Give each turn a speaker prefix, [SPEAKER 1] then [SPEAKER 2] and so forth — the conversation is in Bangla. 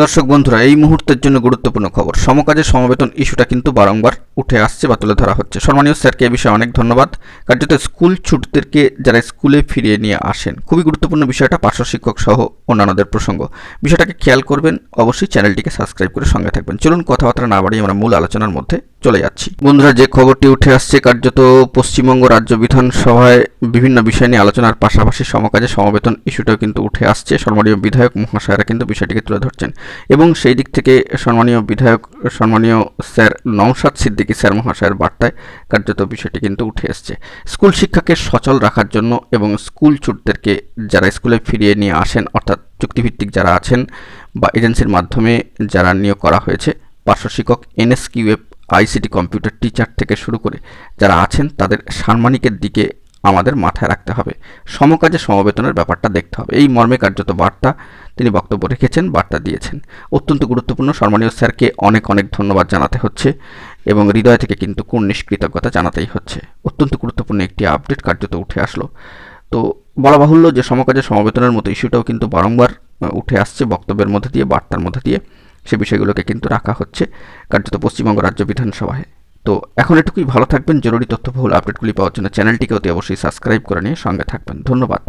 [SPEAKER 1] দর্শক বন্ধুরা, এই মুহূর্তের জন্য গুরুত্বপূর্ণ খবর। সমকাজে সমবেতন ইস্যুটা কিন্তু বারংবার উঠে আসছে বা তুলে ধরা হচ্ছে। সম্মানীয় স্যারকে এই বিষয়ে অনেক ধন্যবাদ। কার্যত স্কুল ছুটদেরকে যারা স্কুলে ফিরিয়ে নিয়ে আসেন, খুবই গুরুত্বপূর্ণ বিষয়টা, পার্শ্ব শিক্ষক সহ অন্যান্যদের প্রসঙ্গ। বিষয়টাকে খেয়াল করবেন, অবশ্যই চ্যানেলটিকে সাবস্ক্রাইব করে সঙ্গে থাকবেন। চলুন কথাবার্তা না বাড়িয়ে আমরা মূল আলোচনার মধ্যে চলে যাচ্ছি। বন্ধুরা, যে খবরটি উঠে আসছে, কার্যত পশ্চিমবঙ্গ রাজ্য বিধানসভায় বিভিন্ন বিষয় নিয়ে আলোচনার পাশাপাশি সমকাজে সমবেতন ইস্যুটাও কিন্তু উঠে আসছে। সম্মানীয় বিধায়ক মহাশয়রা কিন্তু বিষয়টিকে তুলে ধরছেন এবং সেই দিক থেকে সম্মানীয় বিধায়ক, সম্মানীয় স্যার নওশাদ সিদ্দিকী স্যার মহাশয়ের বার্তায় কার্যত বিষয়টি কিন্তু উঠে এসছে। স্কুল শিক্ষাকে সচল রাখার জন্য এবং স্কুল ছুটদেরকে যারা স্কুলে ফিরিয়ে নিয়ে আসেন, অর্থাৎ চুক্তিভিত্তিক যারা আছেন বা এজেন্সির মাধ্যমে যারা নিয়োগ করা হয়েছে, পার্শ্ব শিক্ষক, এনএসকিউএফ, আইসিটি কম্পিউটার টিচার থেকে শুরু করে যারা আছেন, তাদের সাম্মানিকের দিকে আমাদের মাথায় রাখতে হবে। সমকাজে সমবেতনের ব্যাপারটা দেখতে হবে, এই মর্মে কার্যত বার্তা তিনি বক্তব্য রেখেছেন, বার্তা দিয়েছেন। অত্যন্ত গুরুত্বপূর্ণ। সম্মানীয় স্যারকে অনেক অনেক ধন্যবাদ জানাতে হচ্ছে এবং হৃদয় থেকে কিন্তু কুর্নিশ কৃতজ্ঞতা জানাতেই হচ্ছে। অত্যন্ত গুরুত্বপূর্ণ একটি আপডেট কার্যত উঠে আসলো। তো বলা বাহুল্য যে সমকাজে সমবেতনের মতো ইস্যুটাও কিন্তু বারংবার উঠে আসছে বক্তব্যের মধ্যে দিয়ে, বার্তার মধ্যে দিয়ে। সে বিষয়গুলোকে কিন্তু রাখা হচ্ছে কার্যত পশ্চিমবঙ্গ রাজ্য বিধানসভায়। তো এখন এটুকুই, ভালো থাকবেন। জরুরি তথ্যবহুল আপডেটগুলি পাওয়ার জন্য চ্যানেলটিকে অতি অবশ্যই সাবস্ক্রাইব করে নিয়ে সঙ্গে থাকবেন। ধন্যবাদ।